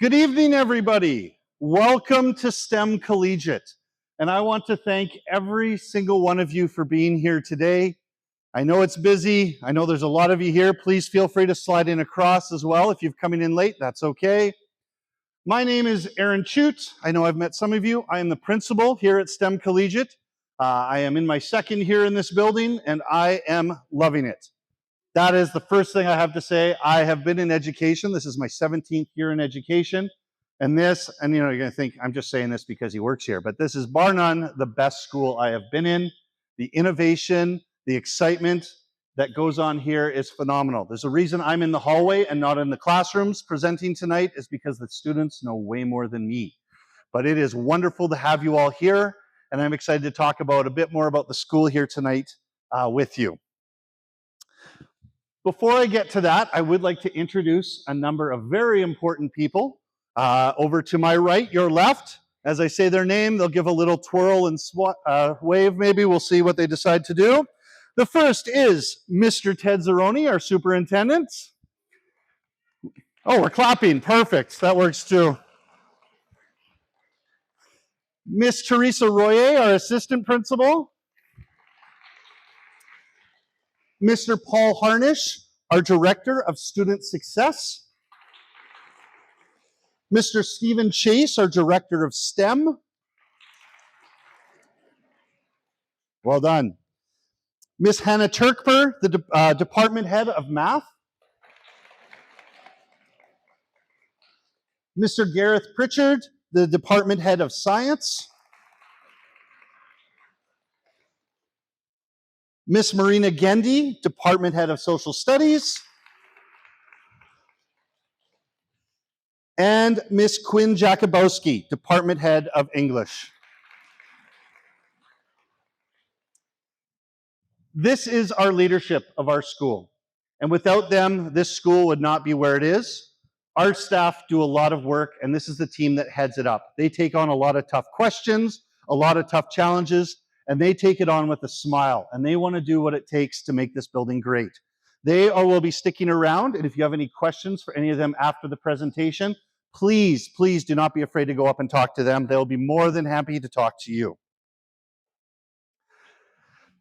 Good evening, everybody. Welcome to STEM Collegiate. And I want to thank every single one of you for being here today. I know it's busy. I know there's a lot of you here. Please feel free to slide in across as well. If you're coming in late, that's okay. My name is Aaron Chute. I know I've met some of you. I am the principal here at STEM Collegiate. I am in my second year in this building, and I am loving it. That is the first thing I have to say. I have been in education. This is my 17th year in education. And you're going to think I'm just saying this because he works here, but this is bar none the best school I have been in. The innovation, the excitement that goes on here is phenomenal. There's a reason I'm in the hallway and not in the classrooms presenting tonight, is because the students know way more than me. But it is wonderful to have you all here, and I'm excited to talk about a bit more about the school here tonight with you. Before I get to that, I would like to introduce a number of very important people. Over to my right, your left. As I say their name, they'll give a little twirl and wave maybe. We'll see what they decide to do. The first is Mr. Ted Zeroni, our superintendent. Oh, we're clapping. Perfect. That works too. Miss Teresa Royer, our assistant principal. Mr. Paul Harnish, our Director of Student Success. Mr. Stephen Chase, our Director of STEM. Well done. Miss Hannah Turkper, the Department Head of Math. Mr. Gareth Pritchard, the Department Head of Science. Miss Marina Gendy, Department Head of Social Studies. And Miss Quinn Jakubowski, Department Head of English. This is our leadership of our school. And without them, this school would not be where it is. Our staff do a lot of work, and this is the team that heads it up. They take on a lot of tough questions, a lot of tough challenges, and they take it on with a smile, and they want to do what it takes to make this building great. They will be sticking around, and if you have any questions for any of them after the presentation, please do not be afraid to go up and talk to them. They'll be more than happy to talk to you.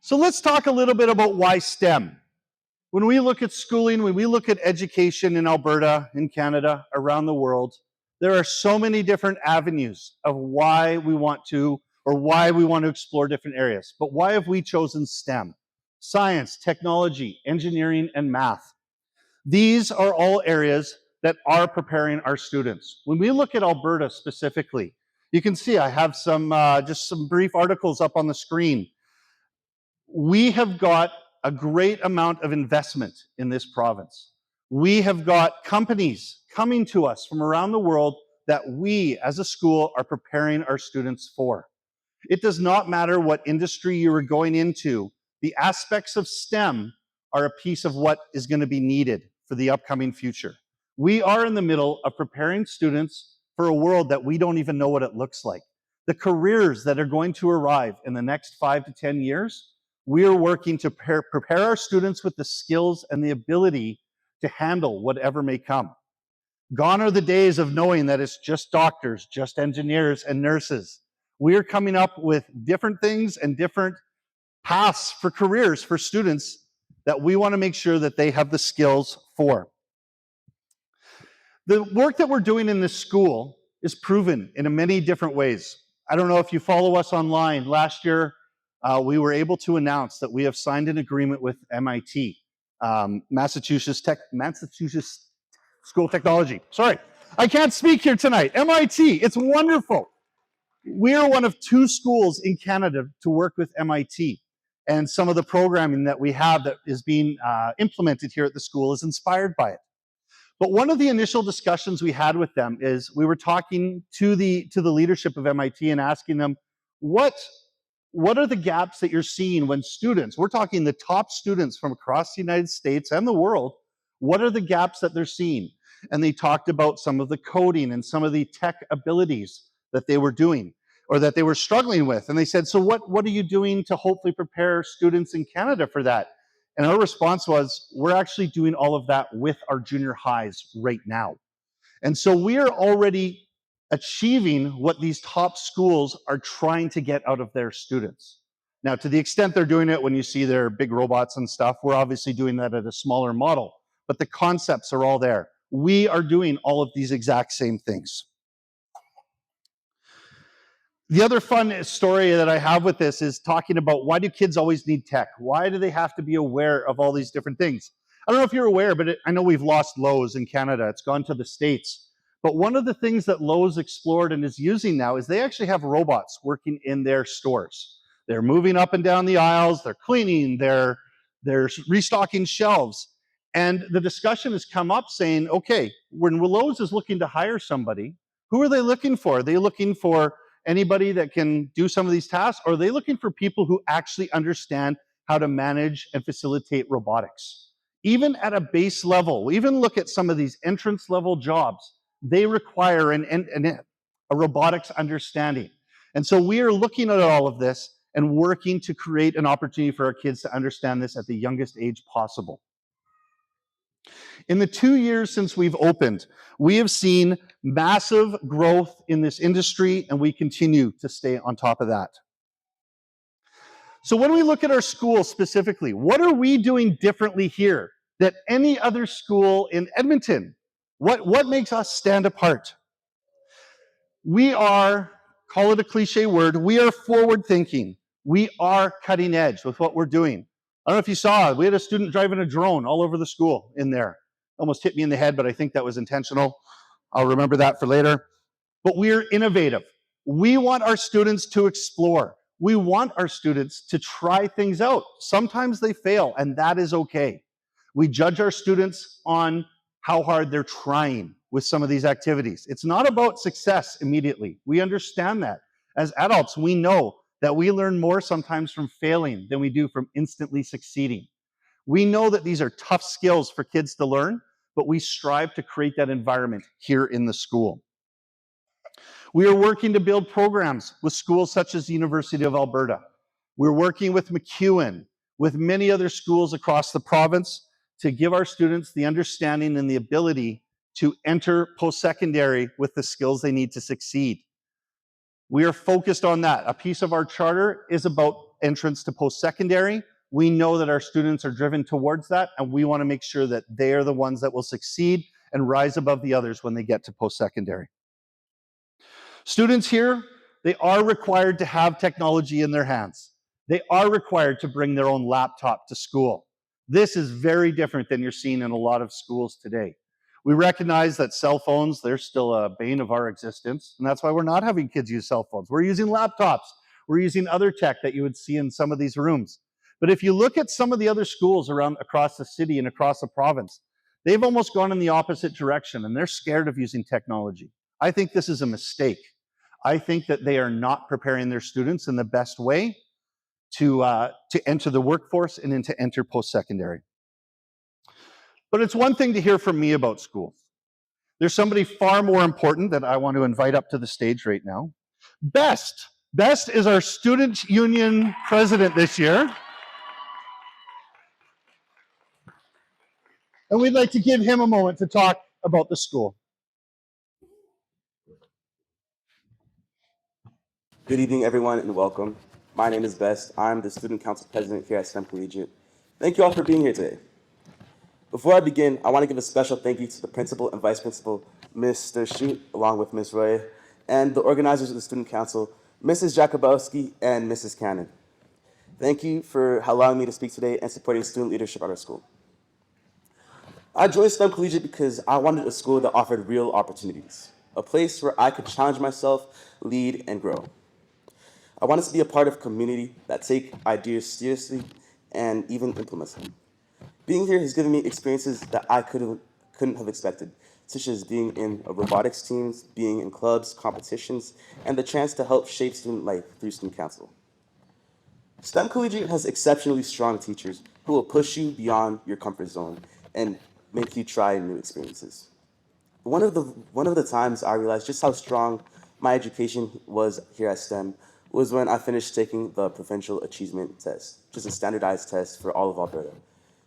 So let's talk a little bit about why STEM. When we look at schooling, when we look at education in Alberta, in Canada, around the world, there are so many different avenues of why we want to explore different areas. But why have we chosen STEM? Science, technology, engineering, and math. These are all areas that are preparing our students. When we look at Alberta specifically, you can see I have just some brief articles up on the screen. We have got a great amount of investment in this province. We have got companies coming to us from around the world that we, as a school, are preparing our students for. It does not matter what industry you are going into. The aspects of STEM are a piece of what is going to be needed for the upcoming future. We are in the middle of preparing students for a world that we don't even know what it looks like. The careers that are going to arrive in the next 5 to 10 years, we are working to prepare our students with the skills and the ability to handle whatever may come. Gone are the days of knowing that it's just doctors, just engineers and nurses. We are coming up with different things and different paths for careers for students that we want to make sure that they have the skills for. The work that we're doing in this school is proven in many different ways. I don't know if you follow us online. Last year, we were able to announce that we have signed an agreement with MIT, Massachusetts School of Technology. Sorry, I can't speak here tonight. MIT, it's wonderful. We are one of 2 schools in Canada to work with MIT, and some of the programming that we have that is being implemented here at the school is inspired by it. But one of the initial discussions we had with them is we were talking to the leadership of MIT and asking them, what are the gaps that you're seeing when students, we're talking the top students from across the United States and the world, what are the gaps that they're seeing? And they talked about some of the coding and some of the tech abilities that they were doing or that they were struggling with. And they said, so what are you doing to hopefully prepare students in Canada for that? And our response was, we're actually doing all of that with our junior highs right now. And so we are already achieving what these top schools are trying to get out of their students. Now, to the extent they're doing it when you see their big robots and stuff, we're obviously doing that at a smaller model, but the concepts are all there. We are doing all of these exact same things. The other fun story that I have with this is talking about, why do kids always need tech? Why do they have to be aware of all these different things? I don't know if you're aware, but I know we've lost Lowe's in Canada. It's gone to the States. But one of the things that Lowe's explored and is using now is they actually have robots working in their stores. They're moving up and down the aisles, they're cleaning, they're restocking shelves. And the discussion has come up saying, okay, when Lowe's is looking to hire somebody, who are they looking for? Are they looking for anybody that can do some of these tasks, or are they looking for people who actually understand how to manage and facilitate robotics? Even at a base level, even look at some of these entrance level jobs, they require a robotics understanding. And so we are looking at all of this and working to create an opportunity for our kids to understand this at the youngest age possible. In the 2 years since we've opened, we have seen massive growth in this industry, and we continue to stay on top of that. So when we look at our school specifically, what are we doing differently here than any other school in Edmonton? What makes us stand apart? We are, call it a cliche word, we are forward thinking. We are cutting edge with what we're doing. I don't know if you saw, we had a student driving a drone all over the school in there. Almost hit me in the head, but I think that was intentional. I'll remember that for later. But we're innovative. We want our students to explore. We want our students to try things out. Sometimes they fail, and that is okay. We judge our students on how hard they're trying with some of these activities. It's not about success immediately. We understand that. As adults, we know that we learn more sometimes from failing than we do from instantly succeeding. We know that these are tough skills for kids to learn, but we strive to create that environment here in the school. We are working to build programs with schools such as the University of Alberta. We're working with MacEwan, with many other schools across the province, to give our students the understanding and the ability to enter post-secondary with the skills they need to succeed. We are focused on that. A piece of our charter is about entrance to post-secondary. We know that our students are driven towards that, and we want to make sure that they are the ones that will succeed and rise above the others when they get to post-secondary. Students here, they are required to have technology in their hands. They are required to bring their own laptop to school. This is very different than you're seeing in a lot of schools today. We recognize that cell phones, they're still a bane of our existence, and that's why we're not having kids use cell phones. We're using laptops. We're using other tech that you would see in some of these rooms. But if you look at some of the other schools around across the city and across the province, they've almost gone in the opposite direction, and they're scared of using technology. I think this is a mistake. I think that they are not preparing their students in the best way to enter the workforce and then to enter post-secondary. But it's one thing to hear from me about schools. There's somebody far more important that I want to invite up to the stage right now. Best. Best is our student union president this year. And we'd like to give him a moment to talk about the school. Good evening, everyone, and welcome. My name is Best. I'm the Student Council President here at STEM Collegiate. Thank you all for being here today. Before I begin, I want to give a special thank you to the Principal and Vice Principal, Mr. Shute, along with Ms. Roy, and the organizers of the Student Council, Mrs. Jakubowski and Mrs. Cannon. Thank you for allowing me to speak today and supporting student leadership at our school. I joined STEM Collegiate because I wanted a school that offered real opportunities, a place where I could challenge myself, lead, and grow. I wanted to be a part of a community that take ideas seriously and even implements them. Being here has given me experiences that I couldn't have expected, such as being in robotics teams, being in clubs, competitions, and the chance to help shape student life through student council. STEM Collegiate has exceptionally strong teachers who will push you beyond your comfort zone and make you try new experiences. One of the times I realized just how strong my education was here at STEM was when I finished taking the Provincial Achievement Test, which is a standardized test for all of Alberta.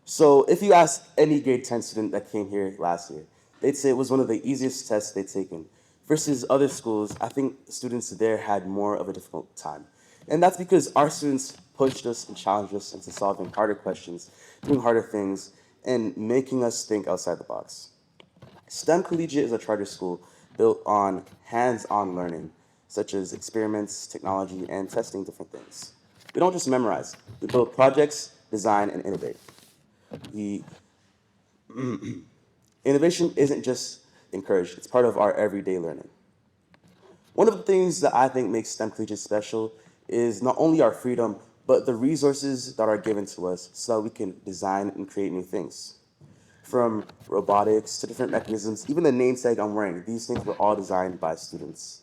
So if you ask any grade 10 student that came here last year, They'd say it was one of the easiest tests they'd taken. Versus other schools, I think students there had more of a difficult time. And that's because our students pushed us and challenged us into solving harder questions, doing harder things, and making us think outside the box. STEM Collegiate is a charter school built on hands-on learning, such as experiments, technology, and testing different things. We don't just memorize. We build projects, design, and innovate. The innovation isn't just encouraged, it's part of our everyday learning. One of the things that I think makes STEM Collegiate special is not only our freedom, but the resources that are given to us so that we can design and create new things. From robotics to different mechanisms, even the name tag I'm wearing, these things were all designed by students.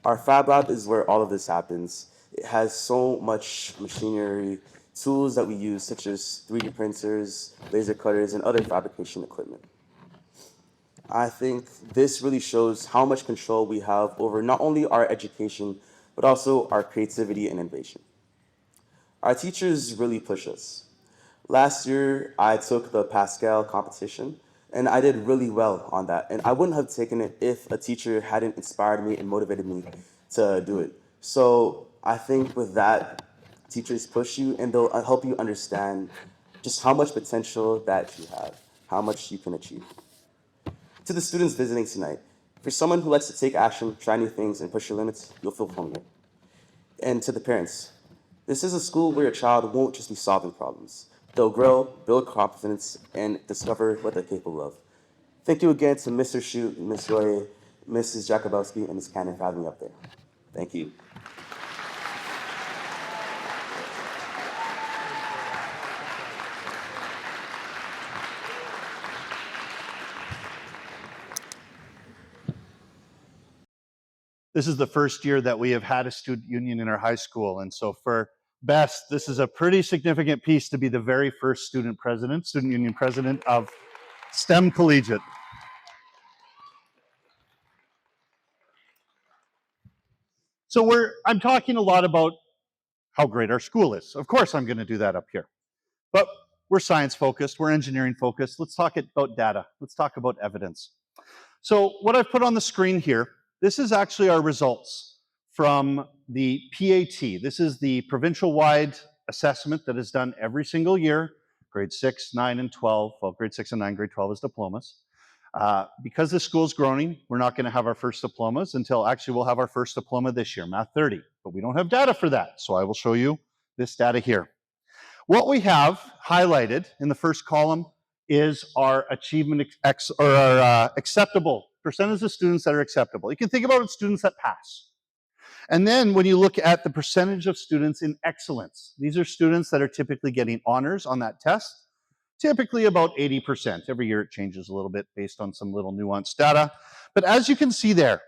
Our Fab Lab is where all of this happens. It has so much machinery, tools that we use, such as 3D printers, laser cutters, and other fabrication equipment. I think this really shows how much control we have over not only our education, but also our creativity and innovation. Our teachers really push us. Last year, I took the Pascal competition, and I did really well on that. And I wouldn't have taken it if a teacher hadn't inspired me and motivated me to do it. So I think with that, teachers push you and they'll help you understand just how much potential that you have, how much you can achieve. To the students visiting tonight, if you're someone who likes to take action, try new things, and push your limits, you'll feel home here. And to the parents, this is a school where your child won't just be solving problems. They'll grow, build confidence, and discover what they're capable of. Thank you again to Mr. Shute, Ms. Roy, Mrs. Jakubowski, and Ms. Cannon for having me up there. Thank you. This is the first year that we have had a student union in our high school. And so for Best, this is a pretty significant piece to be the very first student union president of STEM Collegiate. So I'm talking a lot about how great our school is. Of course, I'm going to do that up here. But we're science focused, we're engineering focused. Let's talk about data. Let's talk about evidence. So what I've put on the screen here, this is actually our results from the PAT. This is the provincial-wide assessment that is done every single year, grade 6, 9, and 12. Well, grade 6 and 9, grade 12 is diplomas. Because the school's growing, we're not going to have our first diplomas until actually we'll have our first diploma this year, Math 30. But we don't have data for that, so I will show you this data here. What we have highlighted in the first column is our achievement acceptable percentage of students that are acceptable. You can think about it, students that pass. And then when you look at the percentage of students in excellence, these are students that are typically getting honors on that test, typically about 80%. Every year it changes a little bit based on some little nuanced data. But as you can see there,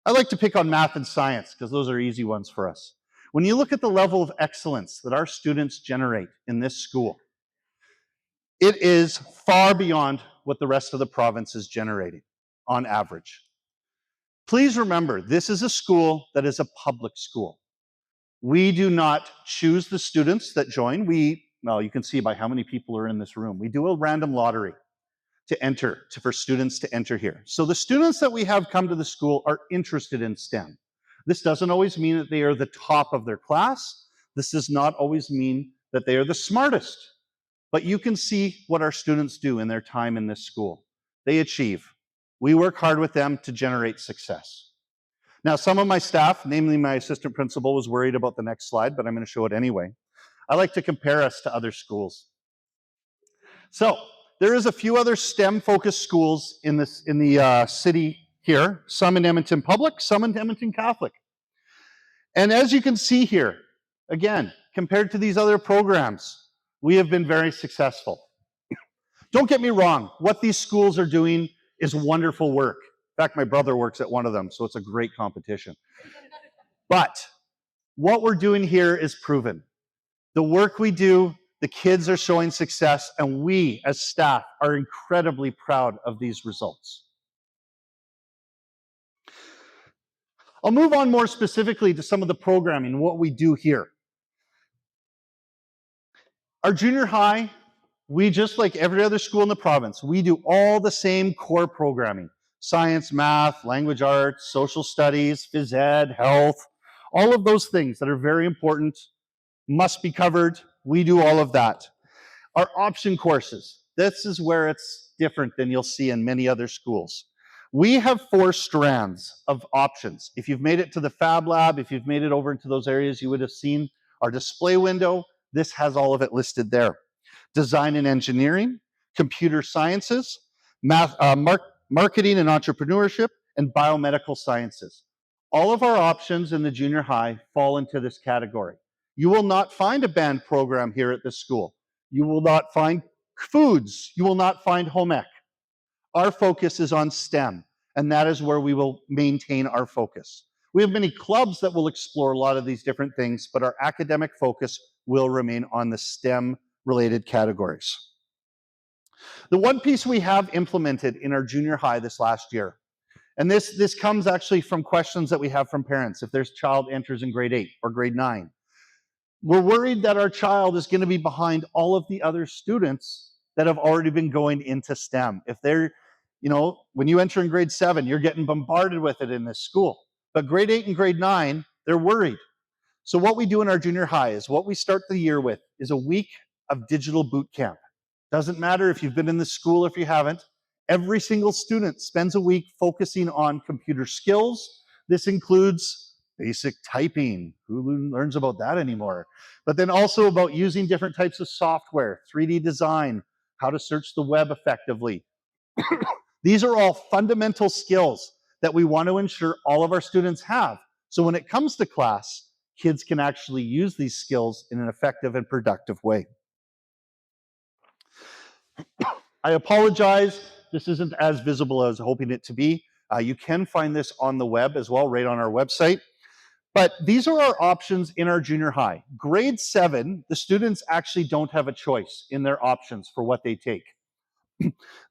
I like to pick on math and science because those are easy ones for us. When you look at the level of excellence that our students generate in this school, it is far beyond what the rest of the province is generating on average. Please remember, this is a school that is a public school. We do not choose the students that join. Well, you can see by how many people are in this room. We do a random lottery for students to enter here. So the students that we have come to the school are interested in STEM. This doesn't always mean that they are the top of their class. This does not always mean that they are the smartest. But you can see what our students do in their time in this school. They achieve. We work hard with them to generate success. Now, some of my staff, namely my assistant principal, was worried about the next slide, but I'm going to show it anyway. I like to compare us to other schools. So there is a few other STEM-focused schools in the city here, some in Edmonton Public, some in Edmonton Catholic. And as you can see here, again, compared to these other programs, we have been very successful. Don't get me wrong, what these schools are doing is wonderful work. In fact, my brother works at one of them, so it's a great competition. But what we're doing here is proven. The work we do, the kids are showing success, and we as staff are incredibly proud of these results. I'll move on more specifically to some of the programming, what we do here. Our junior high We, just like every other school in the province, we do all the same core programming: science, math, language arts, social studies, phys ed, health, all of those things that are very important, must be covered. We do all of that. Our option courses, this is where it's different than you'll see in many other schools. We have 4 strands of options. If you've made it to the Fab Lab, if you've made it over into those areas, you would have seen our display window. This has all of it listed there. Design and engineering, computer sciences, marketing and entrepreneurship, and biomedical sciences. All of our options in the junior high fall into this category. You will not find a band program here at this school. You will not find foods. You will not find home ec. Our focus is on STEM, and that is where we will maintain our focus. We have many clubs that will explore a lot of these different things, but our academic focus will remain on the STEM-related categories. The one piece we have implemented in our junior high this last year, and this comes actually from questions that we have from parents if their child enters in grade 8 or grade 9. We're worried that our child is going to be behind all of the other students that have already been going into STEM. If they're, when you enter in grade 7, you're getting bombarded with it in this school. But grade 8 and grade 9, they're worried. So what we do in our junior high is what we start the year with is a week of digital boot camp. Doesn't matter if you've been in the school or if you haven't. Every single student spends a week focusing on computer skills. This includes basic typing. Who learns about that anymore? But then also about using different types of software, 3D design, how to search the web effectively. These are all fundamental skills that we want to ensure all of our students have. So when it comes to class, kids can actually use these skills in an effective and productive way. I apologize, this isn't as visible as I was hoping it to be. You can find this on the web as well, right on our website. But these are our options in our junior high. Grade 7, the students actually don't have a choice in their options for what they take.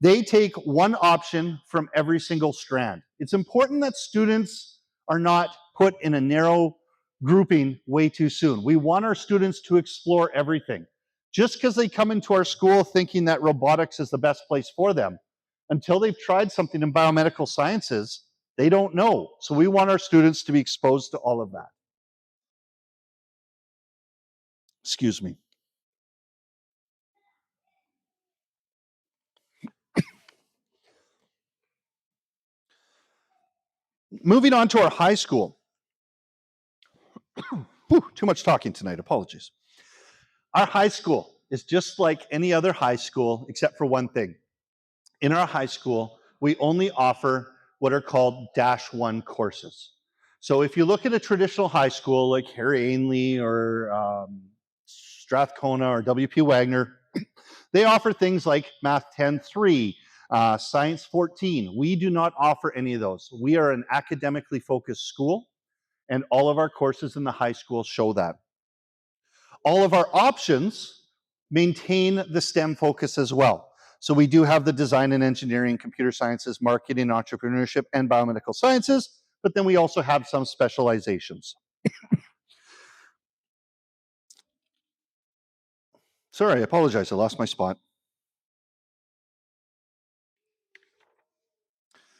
They take one option from every single strand. It's important that students are not put in a narrow grouping way too soon. We want our students to explore everything. Just because they come into our school thinking that robotics is the best place for them, until they've tried something in biomedical sciences, they don't know. So we want our students to be exposed to all of that. Excuse me. Moving on to our high school. Whew, too much talking tonight, apologies. Our high school is just like any other high school, except for one thing. In our high school, we only offer what are called -1 courses. So if you look at a traditional high school like Harry Ainley or Strathcona or W.P. Wagner, they offer things like Math 10-3, Science 14. We do not offer any of those. We are an academically focused school, and all of our courses in the high school show that. All of our options maintain the STEM focus as well. So we do have the design and engineering, computer sciences, marketing, entrepreneurship, and biomedical sciences, but then we also have some specializations. Sorry, I apologize, I lost my spot.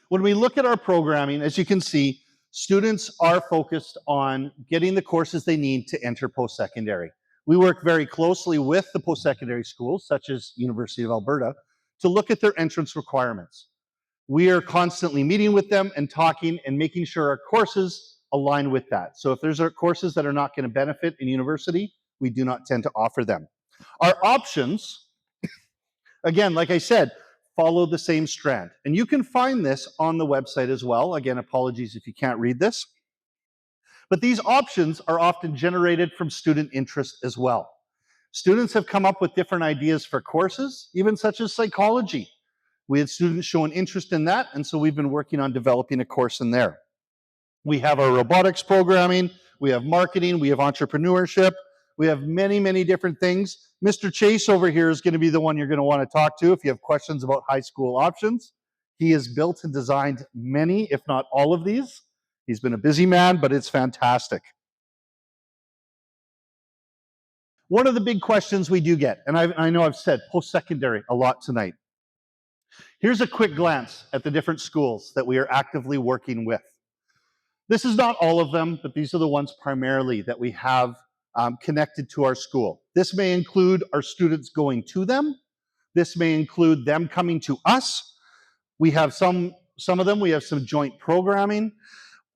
When we look at our programming, as you can see, students are focused on getting the courses they need to enter post-secondary. We work very closely with the post-secondary schools, such as University of Alberta, to look at their entrance requirements. We are constantly meeting with them and talking and making sure our courses align with that. So if there's courses that are not going to benefit in university, we do not tend to offer them. Our options, again, like I said, follow the same strand. And you can find this on the website as well. Again, apologies if you can't read this. But these options are often generated from student interest as well. Students have come up with different ideas for courses, even such as psychology. We had students show an interest in that, and so we've been working on developing a course in there. We have our robotics programming, we have marketing, we have entrepreneurship, we have many, many different things. Mr. Chase over here is going to be the one you're going to want to talk to if you have questions about high school options. He has built and designed many, if not all of these. He's been a busy man, but it's fantastic. One of the big questions we do get, and I know I've said post-secondary a lot tonight. Here's a quick glance at the different schools that we are actively working with. This is not all of them, but these are the ones primarily that we have connected to our school. This may include our students going to them. This may include them coming to us. We have some of them, we have some joint programming,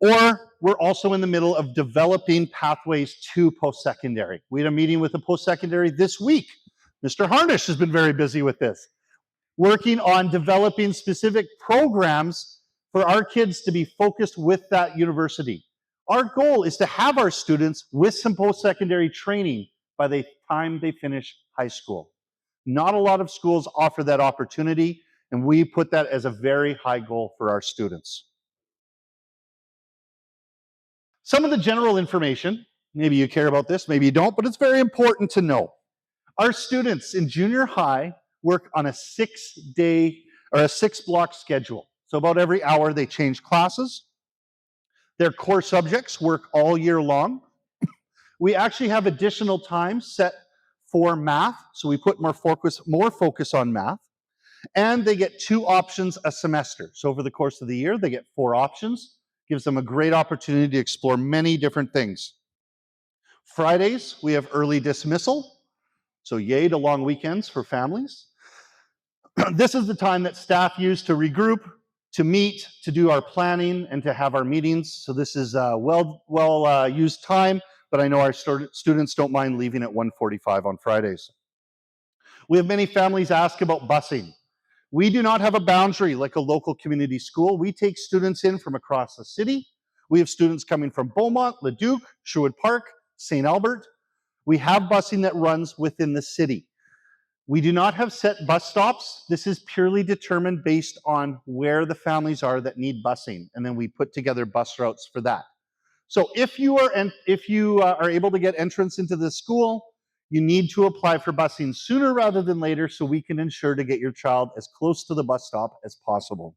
or we're also in the middle of developing pathways to post-secondary. We had a meeting with the post-secondary this week. Mr. Harnish has been very busy with this, working on developing specific programs for our kids to be focused with that university. Our goal is to have our students with some post-secondary training by the time they finish high school. Not a lot of schools offer that opportunity, and we put that as a very high goal for our students. Some of the general information, maybe you care about this, maybe you don't, but it's very important to know. Our students in junior high work on a 6-day or a 6-block schedule. So about every hour they change classes. Their core subjects work all year long. We actually have additional time set for math, so we put more focus on math. And they get 2 options a semester. So over the course of the year, they get 4 options. Gives them a great opportunity to explore many different things. Fridays, we have early dismissal. So yay to long weekends for families. This is the time that staff use to regroup, to meet, to do our planning, and to have our meetings. So this is well used time, but I know our students don't mind leaving at 1:45 on Fridays. We have many families ask about busing. We do not have a boundary like a local community school. We take students in from across the city. We have students coming from Beaumont, Leduc, Sherwood Park, St. Albert. We have busing that runs within the city. We do not have set bus stops. This is purely determined based on where the families are that need busing, and then we put together bus routes for that. So if you are able to get entrance into the school, you need to apply for busing sooner rather than later so we can ensure to get your child as close to the bus stop as possible.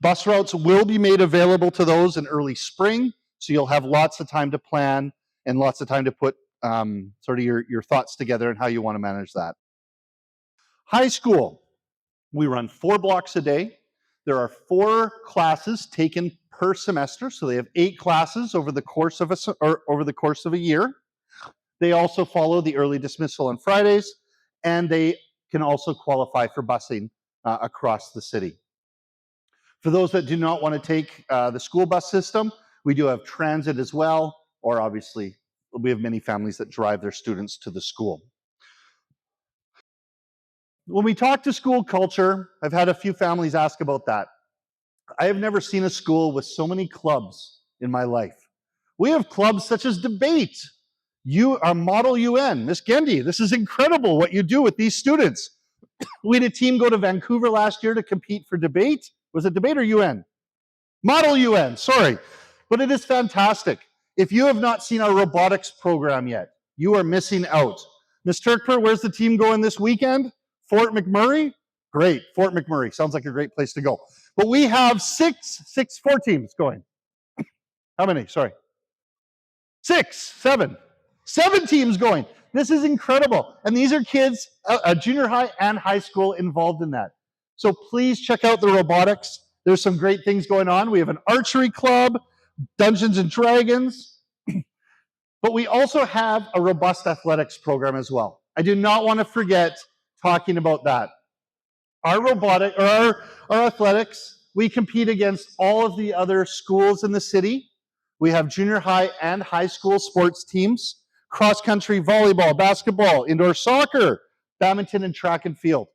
Bus routes will be made available to those in early spring, so you'll have lots of time to plan and lots of time to put sort of your thoughts together and how you want to manage that. High school, we run 4 blocks a day. There are 4 classes taken per semester, so they have 8 classes over the course of a year. They also follow the early dismissal on Fridays, and they can also qualify for busing across the city. For those that do not want to take the school bus system, we do have transit as well, or obviously we have many families that drive their students to the school. When we talk to school culture, I've had a few families ask about that. I have never seen a school with so many clubs in my life. We have clubs such as debate. You are Model UN. Miss Gendy, this is incredible what you do with these students. We had a team go to Vancouver last year to compete for debate. Was it debate or UN? Model UN, sorry. But it is fantastic. If you have not seen our robotics program yet, you are missing out. Ms. Turkper, where's the team going this weekend? Fort McMurray? Great, Fort McMurray. Sounds like a great place to go. But we have 4 teams going. How many? Sorry. 7 teams going. This is incredible. And these are kids, junior high and high school involved in that. So please check out the robotics. There's some great things going on. We have an archery club, Dungeons and Dragons, but we also have a robust athletics program as well. I do not want to forget talking about that. Our athletics, we compete against all of the other schools in the city. We have junior high and high school sports teams, cross-country, volleyball, basketball, indoor soccer, badminton, and track and field.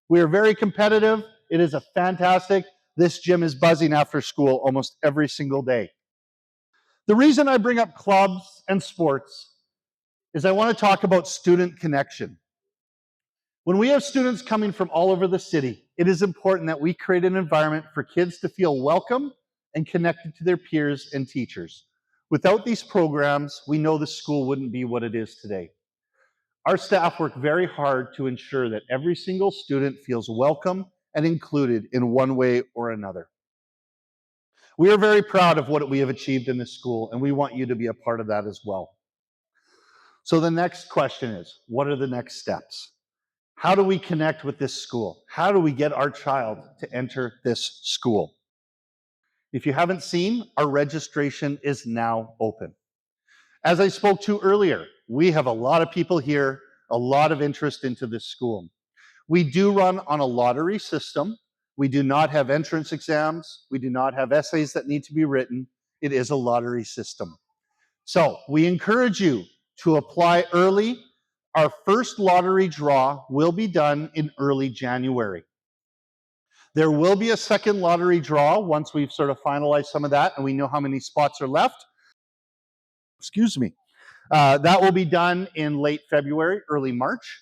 We are very competitive. It is a fantastic. This gym is buzzing after school almost every single day. The reason I bring up clubs and sports is I want to talk about student connection. When we have students coming from all over the city, it is important that we create an environment for kids to feel welcome and connected to their peers and teachers. Without these programs, we know the school wouldn't be what it is today. Our staff work very hard to ensure that every single student feels welcome and included in one way or another. We are very proud of what we have achieved in this school, and we want you to be a part of that as well. So the next question is, what are the next steps? How do we connect with this school? How do we get our child to enter this school? If you haven't seen, our registration is now open. As I spoke to earlier, we have a lot of people here, a lot of interest into this school. We do run on a lottery system. We do not have entrance exams. We do not have essays that need to be written. It is a lottery system. So we encourage you to apply early. Our first lottery draw will be done in early January. There will be a second lottery draw once we've sort of finalized some of that and we know how many spots are left. Excuse me. That will be done in late February, early March.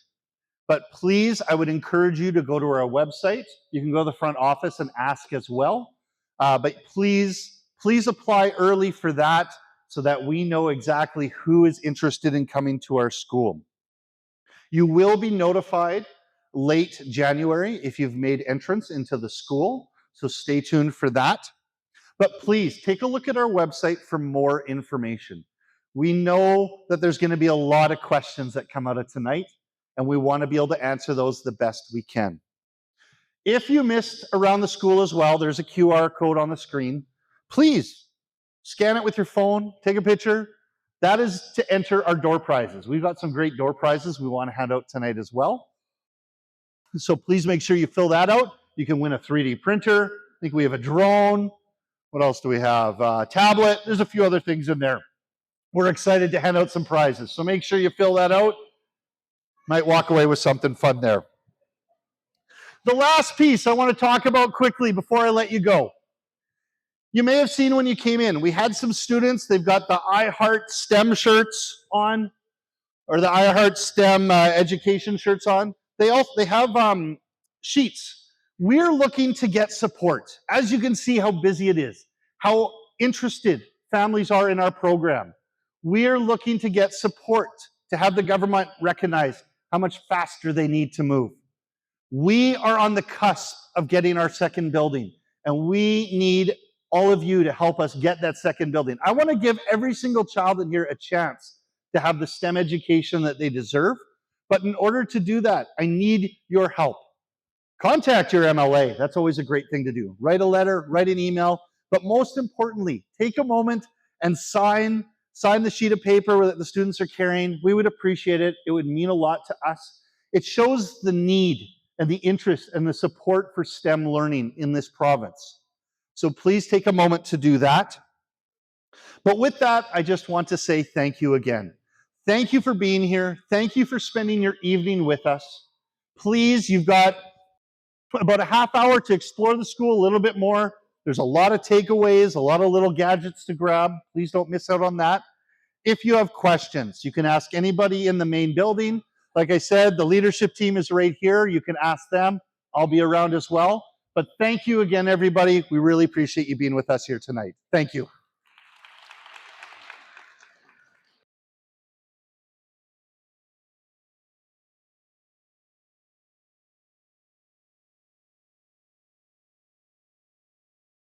But please, I would encourage you to go to our website. You can go to the front office and ask as well. But please apply early for that so that we know exactly who is interested in coming to our school. You will be notified late January if you've made entrance into the school, so stay tuned for that. But please take a look at our website for more information. We know that there's going to be a lot of questions that come out of tonight, and we want to be able to answer those the best we can. If you missed around the school as well, there's a QR code on the screen. Please scan it with your phone, take a picture. That is to enter our door prizes. We've got some great door prizes we want to hand out tonight as well. So please make sure you fill that out. You can win a 3D printer. I think we have a drone. What else do we have? Tablet. There's a few other things in there. We're excited to hand out some prizes. So make sure you fill that out. Might walk away with something fun there. The last piece I want to talk about quickly before I let you go. You may have seen when you came in, we had some students, they've got the I Heart STEM shirts on, or the I Heart STEM education shirts on. They have sheets. We're looking to get support. As you can see how busy it is, how interested families are in our program. We're looking to get support to have the government recognize how much faster they need to move. We are on the cusp of getting our second building, and we need all of you to help us get that second building. I want to give every single child in here a chance to have the STEM education that they deserve, but in order to do that, I need your help. Contact your MLA. That's always a great thing to do. Write a letter, write an email, but most importantly, take a moment and sign the sheet of paper that the students are carrying. We would appreciate it. It would mean a lot to us. It shows the need and the interest and the support for STEM learning in this province. So please take a moment to do that. But with that, I just want to say thank you again. Thank you for being here. Thank you for spending your evening with us. Please, you've got about a half hour to explore the school a little bit more. There's a lot of takeaways, a lot of little gadgets to grab. Please don't miss out on that. If you have questions, you can ask anybody in the main building. Like I said, the leadership team is right here. You can ask them. I'll be around as well. But thank you again, everybody. We really appreciate you being with us here tonight. Thank you.